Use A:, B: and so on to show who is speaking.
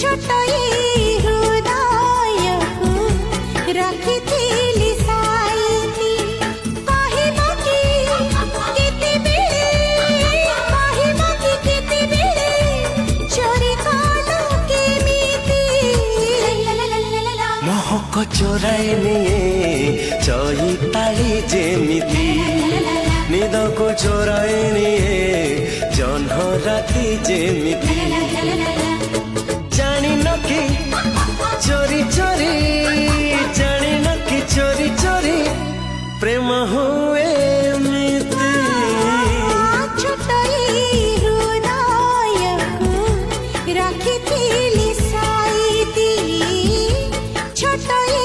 A: ଛୋଟଇ ହୃଦୟକୁ ରଖିଥିଲି ସାଇତି କହିବ କି କେତେବେଳେ ଚୋରି କଲୁ କେମିତି
B: ମହକ ଚୋରାଇ ନିଏ ଚଇତାଳି ଯେମିତି ନିଦକୁ ଚୋରାଇ ନିଏ ଜହ୍ନ ରାତି ଯେମିତି ଜାଣିନ କି ଚୋରି ଚୋରି ଜାଣିନ କି ଚୋରି ଚୋରି ପ୍ରେମ ହୁଏ ଏମିତି
A: ଛୋଟଇ ହୃଦୟକୁ ରଖିଥିଲି ସାଇତି ଛୋଟଇ